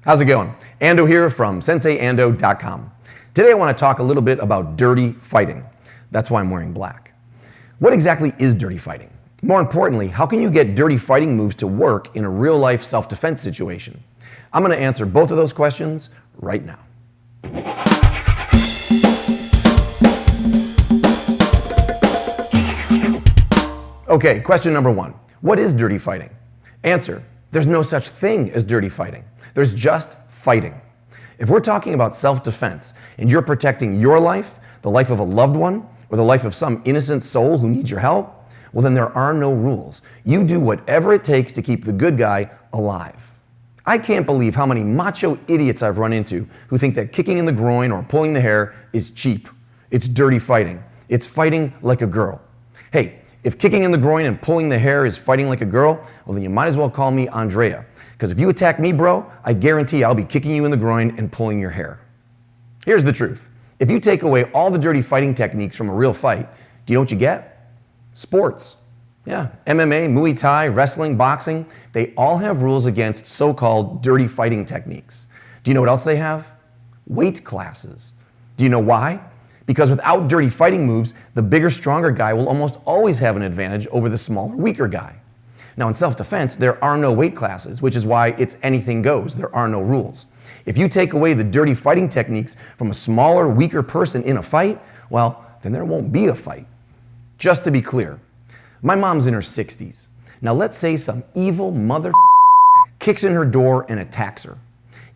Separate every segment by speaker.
Speaker 1: How's it going? Ando here from SenseiAndo.com. Today I want to talk a little bit about dirty fighting. That's why I'm wearing black. What exactly is dirty fighting? More importantly, how can you get dirty fighting moves to work in a real-life self-defense situation? I'm going to answer both of those questions right now. Okay, question number one. What is dirty fighting? Answer: there's no such thing as dirty fighting. There's just fighting. If we're talking about self-defense and you're protecting your life, the life of a loved one, or the life of some innocent soul who needs your help, well then there are no rules. You do whatever it takes to keep the good guy alive. I can't believe how many macho idiots I've run into who think that kicking in the groin or pulling the hair is cheap. It's dirty fighting. It's fighting like a girl. Hey, if kicking in the groin and pulling the hair is fighting like a girl, well then you might as well call me Andrea. Because if you attack me, bro, I guarantee I'll be kicking you in the groin and pulling your hair. Here's the truth. If you take away all the dirty fighting techniques from a real fight, do you know what you get? Sports. Yeah, MMA, Muay Thai, wrestling, boxing, they all have rules against so-called dirty fighting techniques. Do you know what else they have? Weight classes. Do you know why? Because without dirty fighting moves, the bigger, stronger guy will almost always have an advantage over the smaller, weaker guy. Now in self-defense, there are no weight classes, which is why it's anything goes. There are no rules. If you take away the dirty fighting techniques from a smaller, weaker person in a fight, well, then there won't be a fight. Just to be clear, my mom's in her 60s. Now let's say some evil mother kicks in her door and attacks her.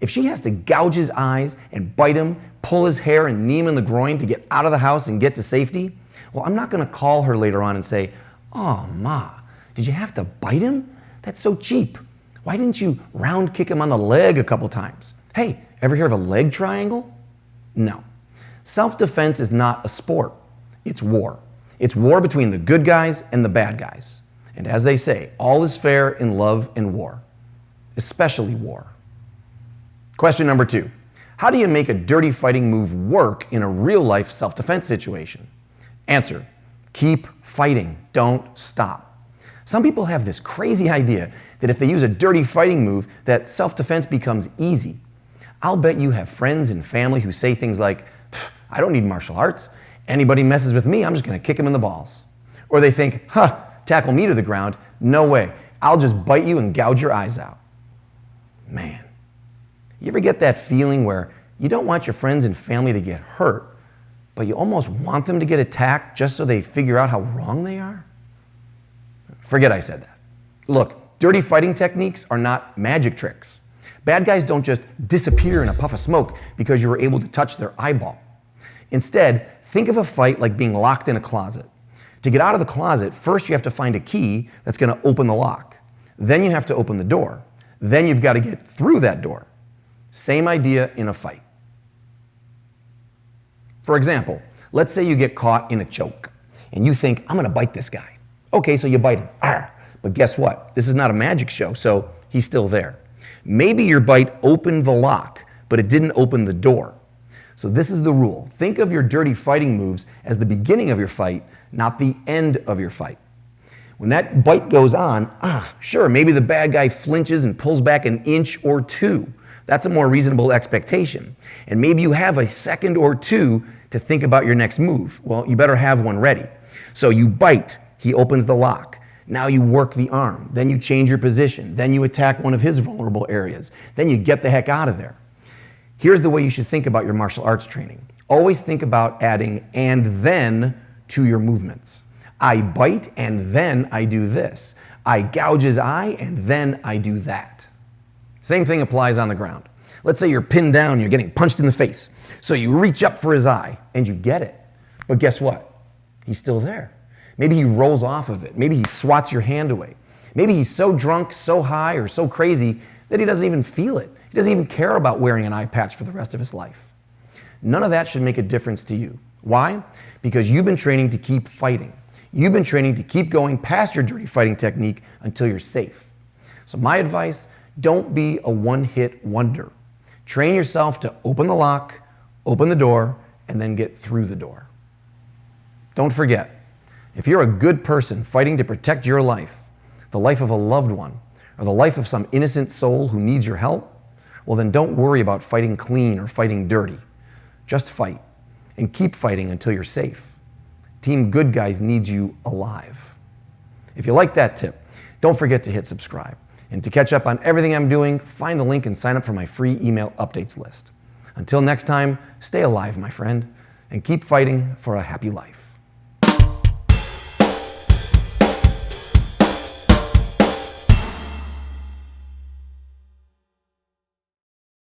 Speaker 1: If she has to gouge his eyes and bite him, pull his hair and knee him in the groin to get out of the house and get to safety, well, I'm not gonna call her later on and say, "Oh, Ma, did you have to bite him? That's so cheap. Why didn't you round kick him on the leg a couple times? Hey, ever hear of a leg triangle?" No. Self-defense is not a sport. It's war. It's war between the good guys and the bad guys. And as they say, all is fair in love and war, especially war. Question number two. How do you make a dirty fighting move work in a real-life self-defense situation? Answer: keep fighting. Don't stop. Some people have this crazy idea that if they use a dirty fighting move, that self-defense becomes easy. I'll bet you have friends and family who say things like, "I don't need martial arts. Anybody messes with me, I'm just gonna kick him in the balls." Or they think, tackle me to the ground. No way. I'll just bite you and gouge your eyes out. Man, you ever get that feeling where you don't want your friends and family to get hurt, but you almost want them to get attacked just so they figure out how wrong they are? Forget I said that. Look, dirty fighting techniques are not magic tricks. Bad guys don't just disappear in a puff of smoke because you were able to touch their eyeball. Instead, think of a fight like being locked in a closet. To get out of the closet, first you have to find a key that's going to open the lock. Then you have to open the door. Then you've got to get through that door. Same idea in a fight. For example, let's say you get caught in a choke and you think, "I'm going to bite this guy." Okay, so you bite him. But guess what? This is not a magic show, so he's still there. Maybe your bite opened the lock, but it didn't open the door. So this is the rule. Think of your dirty fighting moves as the beginning of your fight, not the end of your fight. When that bite goes on, sure, maybe the bad guy flinches and pulls back an inch or two. That's a more reasonable expectation. And maybe you have a second or two to think about your next move. Well, you better have one ready. So you bite. He opens the lock. Now you work the arm. Then you change your position. Then you attack one of his vulnerable areas. Then you get the heck out of there. Here's the way you should think about your martial arts training. Always think about adding "and then" to your movements. I bite and then I do this. I gouge his eye and then I do that. Same thing applies on the ground. Let's say you're pinned down, you're getting punched in the face. So you reach up for his eye and you get it. But guess what? He's still there. Maybe he rolls off of it. Maybe he swats your hand away. Maybe he's so drunk, so high, or so crazy that he doesn't even feel it. He doesn't even care about wearing an eye patch for the rest of his life. None of that should make a difference to you. Why? Because you've been training to keep fighting. You've been training to keep going past your dirty fighting technique until you're safe. So my advice, don't be a one-hit wonder. Train yourself to open the lock, open the door, and then get through the door. Don't forget, if you're a good person fighting to protect your life, the life of a loved one, or the life of some innocent soul who needs your help, Well, then don't worry about fighting clean or fighting dirty. Just fight, and keep fighting until you're safe. Team Good Guys needs you alive. If you like that tip, don't forget to hit subscribe. And to catch up on everything I'm doing, find the link and sign up for my free email updates list. Until next time, stay alive, my friend, and keep fighting for a happy life.